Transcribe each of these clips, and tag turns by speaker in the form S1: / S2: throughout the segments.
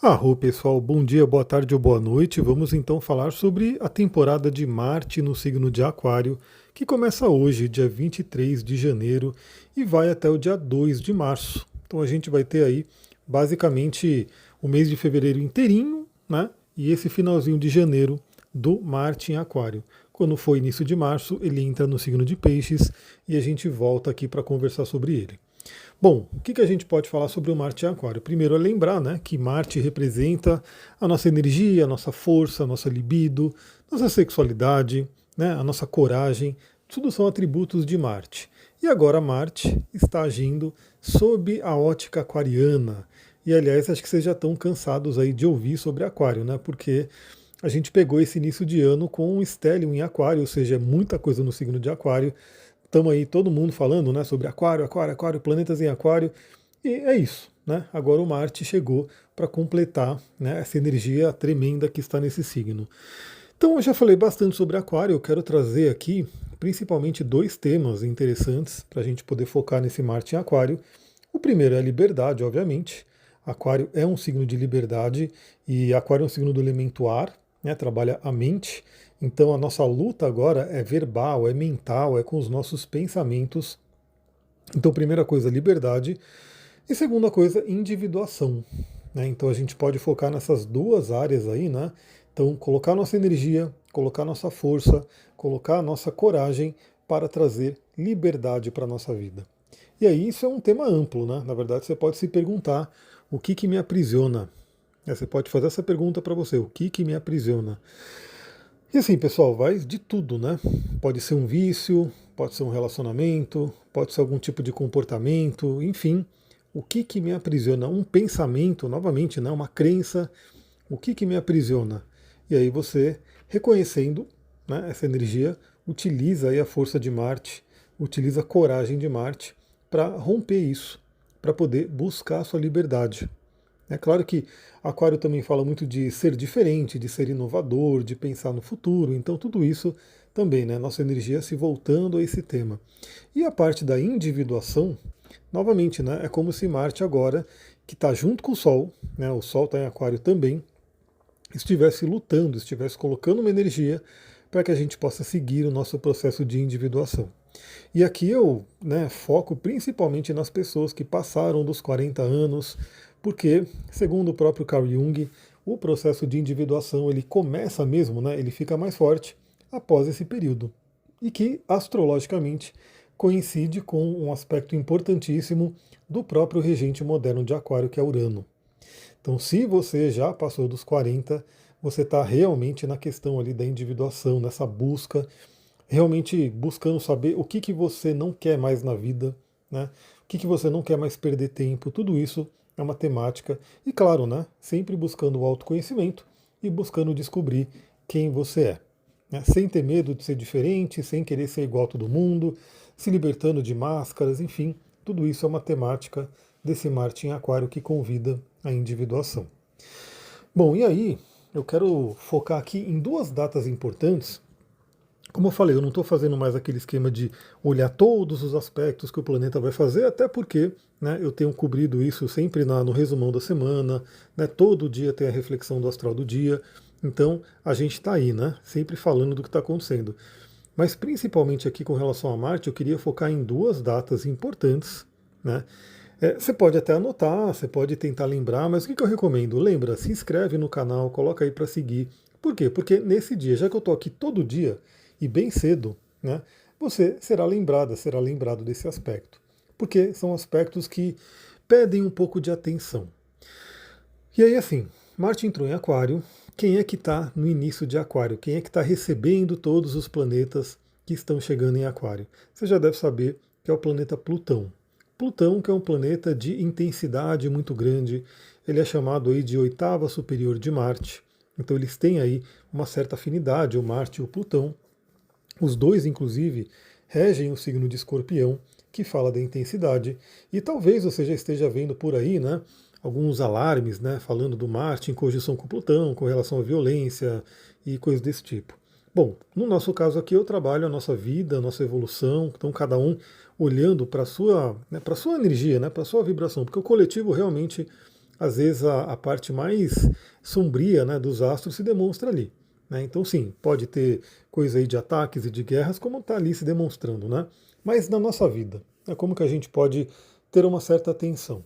S1: Arro, pessoal, bom dia, boa tarde ou boa noite. Vamos então falar sobre a temporada de Marte no signo de Aquário, que começa hoje, dia 23 de janeiro, e vai até o dia 2 de março. Então a gente vai ter aí basicamente o mês de fevereiro inteirinho, né? E esse finalzinho de janeiro do Marte em Aquário. Quando for início de março, ele entra no signo de Peixes e a gente volta aqui para conversar sobre ele. Bom, o que a gente pode falar sobre o Marte em Aquário? Primeiro é lembrar, né, que Marte representa a nossa energia, a nossa força, a nossa libido, nossa sexualidade, né, a nossa coragem, tudo são atributos de Marte. E agora Marte está agindo sob a ótica aquariana. E aliás, acho que vocês já estão cansados aí de ouvir sobre Aquário, né? Porque a gente pegou esse início de ano com um Stellium em Aquário, ou seja, muita coisa no signo de Aquário. Estamos aí todo mundo falando, né, sobre Aquário, Aquário, Aquário, planetas em Aquário. E é isso, né? Agora o Marte chegou para completar, né, essa energia tremenda que está nesse signo. Então eu já falei bastante sobre Aquário, eu quero trazer aqui principalmente dois temas interessantes para a gente poder focar nesse Marte em Aquário. O primeiro é a liberdade, obviamente. Aquário é um signo de liberdade e Aquário é um signo do elemento ar, né, trabalha a mente. Então a nossa luta agora é verbal, é mental, é com os nossos pensamentos. Então, primeira coisa, liberdade. E segunda coisa, individuação. Né? Então a gente pode focar nessas duas áreas aí, né? Então, colocar nossa energia, colocar nossa força, colocar a nossa coragem para trazer liberdade para a nossa vida. E aí isso é um tema amplo, né? Na verdade, você pode se perguntar o que me aprisiona. Você pode fazer essa pergunta para você, o que me aprisiona? E assim, pessoal, vai de tudo, né? Pode ser um vício, pode ser um relacionamento, pode ser algum tipo de comportamento, enfim. O que me aprisiona? Um pensamento, novamente, né? Uma crença. O que me aprisiona? E aí você, reconhecendo, né, essa energia, utiliza aí a força de Marte, utiliza a coragem de Marte para romper isso, para poder buscar a sua liberdade. É claro que Aquário também fala muito de ser diferente, de ser inovador, de pensar no futuro, então tudo isso também, né? Nossa energia se voltando a esse tema. E a parte da individuação, novamente, né? É como se Marte agora, que está junto com o Sol, né? O Sol está em Aquário também, estivesse lutando, estivesse colocando uma energia para que a gente possa seguir o nosso processo de individuação. E aqui eu, né, foco principalmente nas pessoas que passaram dos 40 anos, porque, segundo o próprio Carl Jung, o processo de individuação ele começa mesmo, né, ele fica mais forte após esse período. E que, astrologicamente, coincide com um aspecto importantíssimo do próprio regente moderno de Aquário, que é Urano. Então, se você já passou dos 40, você está realmente na questão ali da individuação, nessa busca, realmente buscando saber o que você não quer mais na vida, né? O que você não quer mais perder tempo, tudo isso é uma temática. E claro, né? Sempre buscando o autoconhecimento e buscando descobrir quem você é. Né? Sem ter medo de ser diferente, sem querer ser igual a todo mundo, se libertando de máscaras, enfim, tudo isso é uma temática desse Marte em Aquário que convida a individuação. Bom, e aí eu quero focar aqui em duas datas importantes. Como eu falei, eu não estou fazendo mais aquele esquema de olhar todos os aspectos que o planeta vai fazer, até porque, né, eu tenho cobrido isso sempre no resumão da semana, né, todo dia tem a reflexão do astral do dia, então a gente está aí, né, sempre falando do que está acontecendo. Mas principalmente aqui com relação a Marte, eu queria focar em duas datas importantes, né? Você pode até anotar, você pode tentar lembrar, mas o que eu recomendo? Lembra, se inscreve no canal, coloca aí para seguir. Por quê? Porque nesse dia, já que eu estou aqui todo dia e bem cedo, né, você será lembrada, será lembrado desse aspecto. Porque são aspectos que pedem um pouco de atenção. E aí, assim, Marte entrou em Aquário. Quem é que está no início de Aquário? Quem é que está recebendo todos os planetas que estão chegando em Aquário? Você já deve saber que é o planeta Plutão. Plutão, que é um planeta de intensidade muito grande, ele é chamado aí de oitava superior de Marte. Então eles têm aí uma certa afinidade, o Marte e o Plutão. Os dois, inclusive, regem o signo de Escorpião, que fala da intensidade. E talvez você já esteja vendo por aí, né, alguns alarmes, né, falando do Marte em conjunção com Plutão, com relação à violência e coisas desse tipo. Bom, no nosso caso aqui eu trabalho a nossa vida, a nossa evolução, então cada um olhando para a sua, né, para sua energia, né, para a sua vibração, porque o coletivo realmente às vezes a parte mais sombria, né, dos astros se demonstra ali. Né? Então, sim, pode ter coisa aí de ataques e de guerras, como está ali se demonstrando, né? Mas na nossa vida, né, como que a gente pode ter uma certa atenção?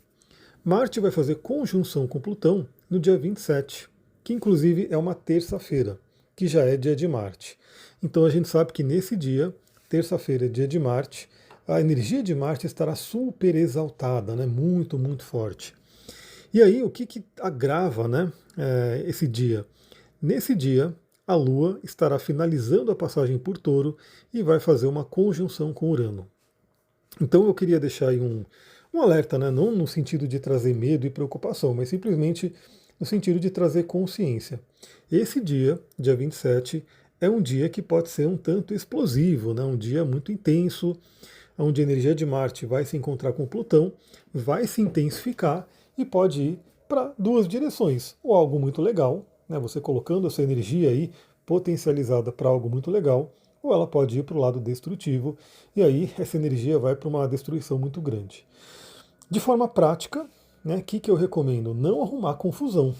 S1: Marte vai fazer conjunção com Plutão no dia 27, que inclusive é uma terça-feira, que já é dia de Marte. Então a gente sabe que nesse dia, terça-feira, dia de Marte, a energia de Marte estará super exaltada, né? Muito, muito forte. E aí, o que agrava, né, esse dia? Nesse dia, a Lua estará finalizando a passagem por Touro e vai fazer uma conjunção com Urano. Então eu queria deixar aí um alerta, né? Não no sentido de trazer medo e preocupação, mas simplesmente no sentido de trazer consciência. Esse dia, dia 27, é um dia que pode ser um tanto explosivo, né? Um dia muito intenso, onde a energia de Marte vai se encontrar com Plutão, vai se intensificar e pode ir para duas direções. Ou algo muito legal, né? Você colocando essa energia aí potencializada para algo muito legal, ou ela pode ir para o lado destrutivo, e aí essa energia vai para uma destruição muito grande. De forma prática, né, que eu recomendo? Não arrumar confusão.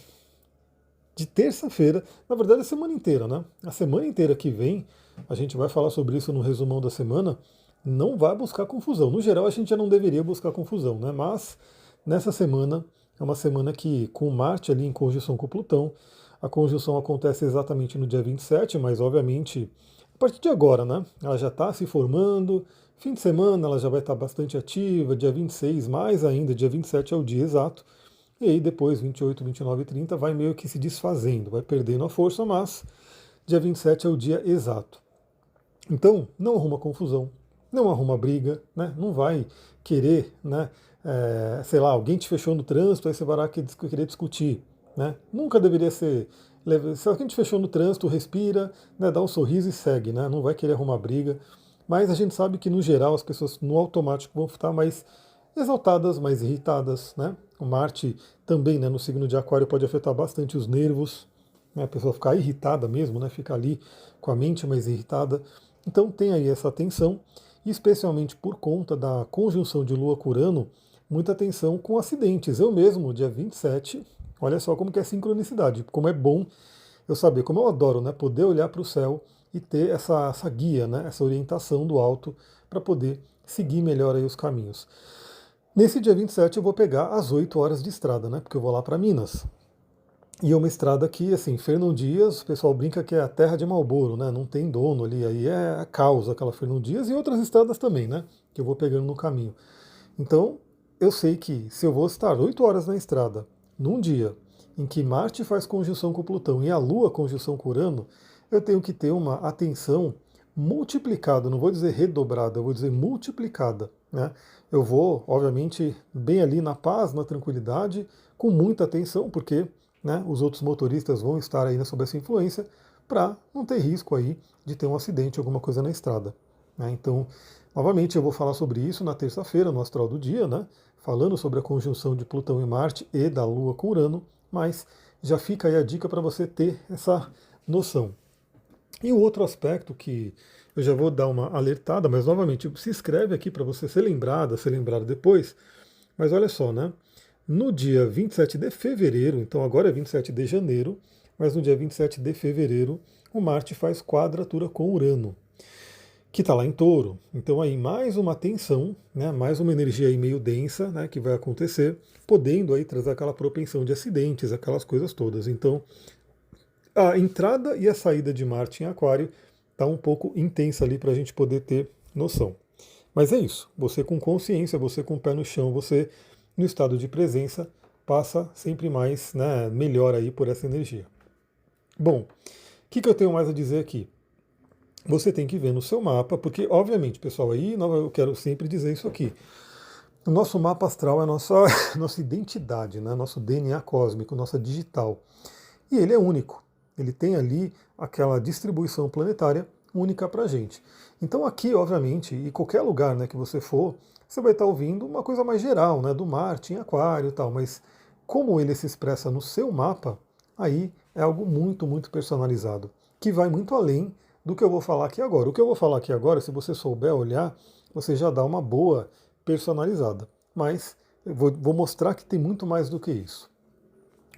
S1: De terça-feira, na verdade a semana inteira, né? A semana inteira que vem, a gente vai falar sobre isso no resumão da semana, não vai buscar confusão. No geral, a gente já não deveria buscar confusão, né? Mas nessa semana, é uma semana que, com Marte ali em conjunção com Plutão, a conjunção acontece exatamente no dia 27, mas obviamente a partir de agora, né? Ela já está se formando, fim de semana ela já vai estar bastante ativa, dia 26 mais ainda, dia 27 é o dia exato, e aí depois 28, 29 e 30 vai meio que se desfazendo, vai perdendo a força, mas dia 27 é o dia exato. Então, não arruma confusão, não arruma briga, né? Não vai querer, né? Sei lá, alguém te fechou no trânsito, aí você vai lá querer discutir, né? Nunca deveria ser. Se alguém te fechou no trânsito, respira, né? Dá um sorriso e segue, né? Não vai querer arrumar briga. Mas a gente sabe que no geral as pessoas no automático vão ficar mais exaltadas, mais irritadas, né? O Marte também, né, no signo de Aquário pode afetar bastante os nervos, né? A pessoa ficar irritada mesmo, né? Ficar ali com a mente mais irritada. Então tem aí essa atenção, especialmente por conta da conjunção de Lua com Urano, muita atenção com acidentes. Eu mesmo, dia 27, olha só como que é sincronicidade, como é bom eu saber, como eu adoro, né, poder olhar para o céu e ter essa guia, né, essa orientação do alto para poder seguir melhor aí os caminhos. Nesse dia 27 eu vou pegar as 8 horas de estrada, né, porque eu vou lá para Minas. E é uma estrada que, assim, Fernão Dias, o pessoal brinca que é a terra de Marlboro, né? Não tem dono ali, aí é a causa aquela Fernão Dias e outras estradas também, né? Que eu vou pegando no caminho. Então, eu sei que se eu vou estar 8 horas na estrada, num dia em que Marte faz conjunção com Plutão e a Lua conjunção com Urano, eu tenho que ter uma atenção multiplicada, não vou dizer redobrada, eu vou dizer multiplicada, né? Eu vou, obviamente, bem ali na paz, na tranquilidade, com muita atenção, porque, né, os outros motoristas vão estar aí sob essa influência, para não ter risco aí de ter um acidente, alguma coisa na estrada, né? Então, novamente, eu vou falar sobre isso na terça-feira, no Astral do Dia, né? Falando sobre a conjunção de Plutão e Marte e da Lua com Urano, mas já fica aí a dica para você ter essa noção. E o outro aspecto que eu já vou dar uma alertada, mas novamente se inscreve aqui para você ser lembrada, ser lembrado depois. Mas olha só, né? No dia 27 de fevereiro, então agora é 27 de janeiro, mas no dia 27 de fevereiro, o Marte faz quadratura com Urano, que está lá em Touro. Então aí mais uma tensão, né, mais uma energia aí meio densa, né, que vai acontecer, podendo aí trazer aquela propensão de acidentes, aquelas coisas todas. Então a entrada e a saída de Marte em Aquário está um pouco intensa ali para a gente poder ter noção. Mas é isso, você com consciência, você com o pé no chão, você no estado de presença, passa sempre mais, né, melhor aí por essa energia. Bom, o que eu tenho mais a dizer aqui? Você tem que ver no seu mapa, porque, obviamente, pessoal, aí eu quero sempre dizer isso aqui. O nosso mapa astral é a nossa, nossa identidade, né? Nosso DNA cósmico, nossa digital. E ele é único. Ele tem ali aquela distribuição planetária única para a gente. Então aqui, obviamente, e qualquer lugar, né, que você for, você vai estar ouvindo uma coisa mais geral, né, do Marte em Aquário e tal, mas como ele se expressa no seu mapa, aí é algo muito, muito personalizado, que vai muito além do que eu vou falar aqui agora. O que eu vou falar aqui agora, se você souber olhar, você já dá uma boa personalizada. Mas eu vou mostrar que tem muito mais do que isso.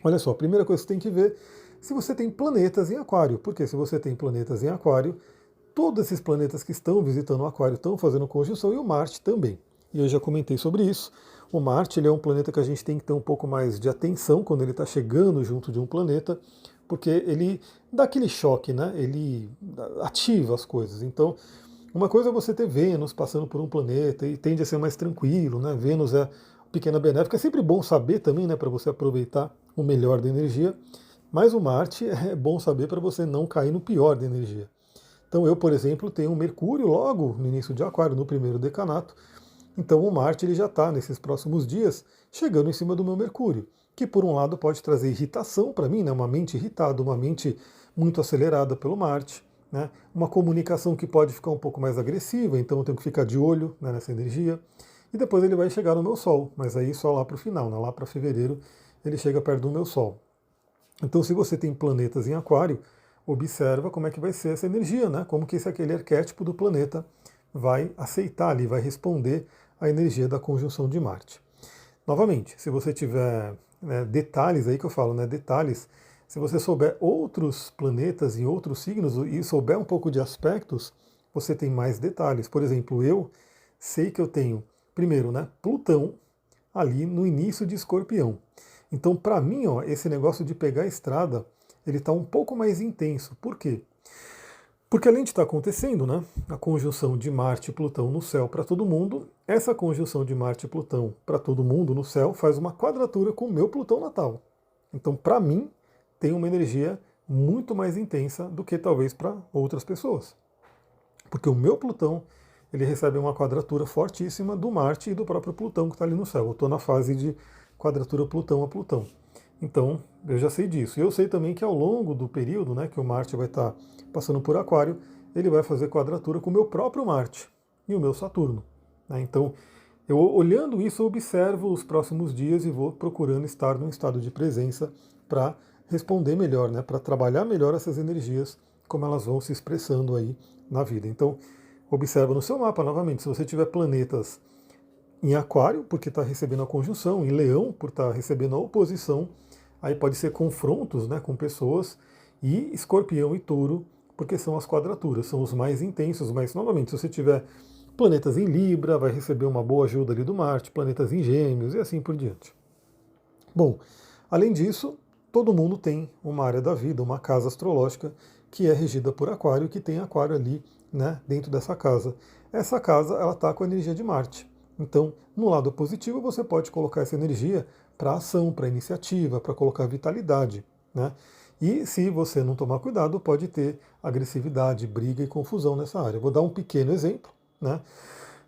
S1: Olha só, a primeira coisa que você tem que ver se você tem planetas em aquário, porque se você tem planetas em aquário, todos esses planetas que estão visitando o aquário estão fazendo conjunção e o Marte também. E eu já comentei sobre isso. O Marte ele é um planeta que a gente tem que ter um pouco mais de atenção quando ele está chegando junto de um planeta, porque ele dá aquele choque, né? Ele ativa as coisas. Então, uma coisa é você ter Vênus passando por um planeta e tende a ser mais tranquilo, né? Vênus é pequena benéfica, é sempre bom saber também, né? Para você aproveitar o melhor da energia. Mas o Marte é bom saber para você não cair no pior da energia. Então eu, por exemplo, tenho um Mercúrio logo no início de Aquário, no primeiro decanato. Então o Marte ele já está nesses próximos dias chegando em cima do meu Mercúrio, que por um lado pode trazer irritação para mim, né? Uma mente irritada, uma mente muito acelerada pelo Marte, né? Uma comunicação que pode ficar um pouco mais agressiva, então eu tenho que ficar de olho, né, nessa energia. E depois ele vai chegar no meu Sol, mas aí só lá para o final, né? Lá para fevereiro ele chega perto do meu Sol. Então, se você tem planetas em Aquário, observa como é que vai ser essa energia, né? Como que aquele arquétipo do planeta vai aceitar ali, vai responder à energia da conjunção de Marte. Novamente, se você tiver, né, detalhes aí que eu falo, né? Detalhes, se você souber outros planetas em outros signos e souber um pouco de aspectos, você tem mais detalhes. Por exemplo, eu sei que eu tenho, primeiro, né, Plutão ali no início de Escorpião. Então, para mim, ó, esse negócio de pegar a estrada, ele está um pouco mais intenso. Por quê? Porque além de estar acontecendo, né, a conjunção de Marte e Plutão no céu para todo mundo, essa conjunção de Marte e Plutão para todo mundo no céu faz uma quadratura com o meu Plutão natal. Então, para mim, tem uma energia muito mais intensa do que talvez para outras pessoas. Porque o meu Plutão, ele recebe uma quadratura fortíssima do Marte e do próprio Plutão que está ali no céu. Eu estou na fase de quadratura Plutão a Plutão. Então, eu já sei disso. E eu sei também que ao longo do período, né, que o Marte vai estar passando por Aquário, ele vai fazer quadratura com o meu próprio Marte e o meu Saturno, né? Então, eu olhando isso, eu observo os próximos dias e vou procurando estar num estado de presença para responder melhor, né, para trabalhar melhor essas energias, como elas vão se expressando aí na vida. Então, observa no seu mapa novamente, se você tiver planetas em Aquário, porque está recebendo a conjunção, em Leão, por estar recebendo a oposição, aí pode ser confrontos, né, com pessoas, e Escorpião e Touro, porque são as quadraturas, são os mais intensos, mas novamente, se você tiver planetas em Libra, vai receber uma boa ajuda ali do Marte, planetas em Gêmeos e assim por diante. Bom, além disso, todo mundo tem uma área da vida, uma casa astrológica que é regida por Aquário, que tem Aquário ali, né, dentro dessa casa. Essa casa, ela está com a energia de Marte. Então, no lado positivo, você pode colocar essa energia para ação, para iniciativa, para colocar vitalidade, né? E se você não tomar cuidado, pode ter agressividade, briga e confusão nessa área. Vou dar um pequeno exemplo, né?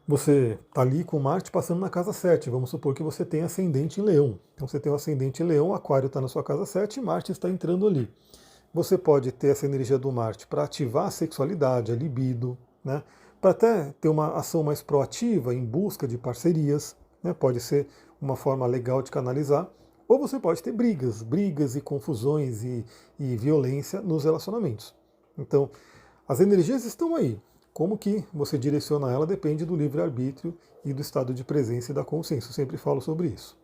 S1: Você está ali com Marte passando na casa 7. Vamos supor que você tem ascendente em Leão. Então você tem o ascendente em Leão, Aquário está na sua casa 7 e Marte está entrando ali. Você pode ter essa energia do Marte para ativar a sexualidade, a libido, né? Para até ter uma ação mais proativa em busca de parcerias, né? Pode ser uma forma legal de canalizar. Ou você pode ter brigas e confusões e violência nos relacionamentos. Então, as energias estão aí. Como que você direciona ela depende do livre-arbítrio e do estado de presença e da consciência. Eu sempre falo sobre isso.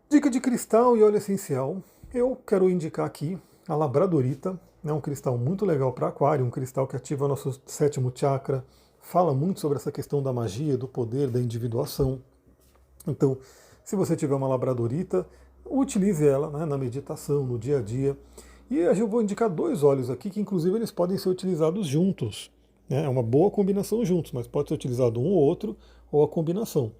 S1: Dica de cristal e óleo essencial. Eu quero indicar aqui a labradorita, é um cristal muito legal para aquário, um cristal que ativa nosso sétimo chakra, fala muito sobre essa questão da magia, do poder, da individuação. Então, se você tiver uma labradorita, utilize ela, né, na meditação, no dia a dia. E eu vou indicar dois óleos aqui que inclusive eles podem ser utilizados juntos. Né? É uma boa combinação juntos, mas pode ser utilizado um ou outro ou a combinação.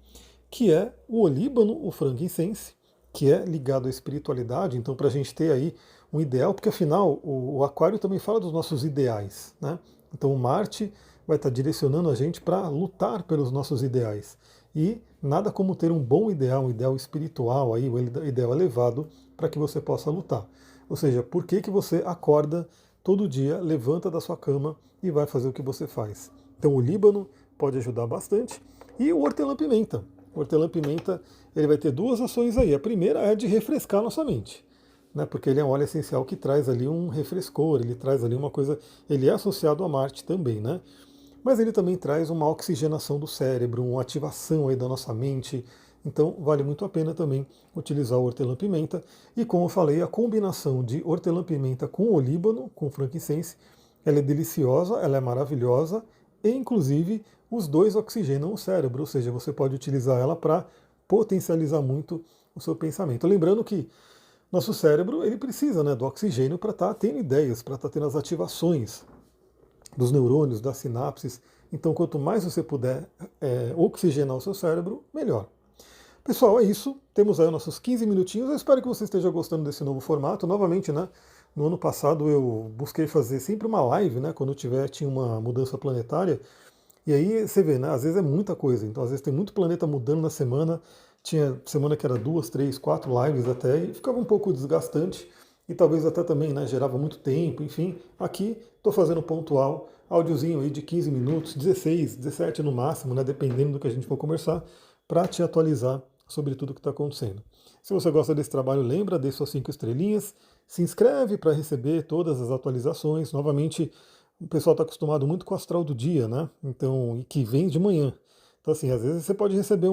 S1: Que é o olíbano, o frankincense, que é ligado à espiritualidade. Então, para a gente ter aí um ideal, porque afinal o Aquário também fala dos nossos ideais, né? Então o Marte vai estar direcionando a gente para lutar pelos nossos ideais. E nada como ter um bom ideal, um ideal espiritual, aí, um ideal elevado, para que você possa lutar. Ou seja, por que, que você acorda todo dia, levanta da sua cama e vai fazer o que você faz? Então o Líbano pode ajudar bastante. E o hortelã-pimenta. O hortelã-pimenta ele vai ter duas ações aí. A primeira é de refrescar nossa mente, né, porque ele é um óleo essencial que traz ali um refrescor, ele traz ali uma coisa, ele é associado a Marte também, né? Mas ele também traz uma oxigenação do cérebro, uma ativação aí da nossa mente. Então vale muito a pena também utilizar o hortelã-pimenta. E como eu falei, a combinação de hortelã-pimenta com olíbano, com frankincense, ela é deliciosa, ela é maravilhosa e inclusive os dois oxigenam o cérebro, ou seja, você pode utilizar ela para potencializar muito o seu pensamento. Lembrando que nosso cérebro ele precisa, né, do oxigênio para estar tendo ideias, para estar tendo as ativações dos neurônios, das sinapses. Então, quanto mais você puder oxigenar o seu cérebro, melhor. Pessoal, é isso. Temos aí os nossos 15 minutinhos. Eu espero que você esteja gostando desse novo formato. Novamente, né? No ano passado eu busquei fazer sempre uma live, né? Quando tinha uma mudança planetária. E aí você vê, né? Às vezes é muita coisa. Então, às vezes tem muito planeta mudando na semana. Tinha semana que era 2, 3, 4 lives até, e ficava um pouco desgastante. E talvez até também, né? Gerava muito tempo, enfim. Aqui estou fazendo pontual, áudiozinho aí de 15 minutos, 16, 17 no máximo, né? Dependendo do que a gente for conversar, para te atualizar sobre tudo que está acontecendo. Se você gosta desse trabalho, lembra, dê suas 5 estrelinhas, se inscreve para receber todas as atualizações. Novamente, o pessoal está acostumado muito com o astral do dia, né? Então, e que vem de manhã. Então, assim, às vezes você pode receber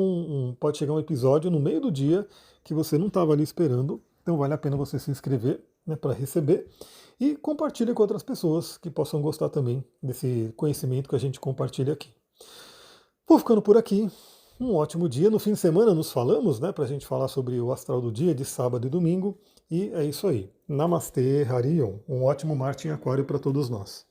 S1: pode chegar um episódio no meio do dia que você não estava ali esperando. Então, vale a pena você se inscrever, né, para receber e compartilhe com outras pessoas que possam gostar também desse conhecimento que a gente compartilha aqui. Vou ficando por aqui. Um ótimo dia. No fim de semana nos falamos, né, para a gente falar sobre o astral do dia de sábado e domingo. E é isso aí. Namastê, Harion. Um ótimo Marte em Aquário para todos nós.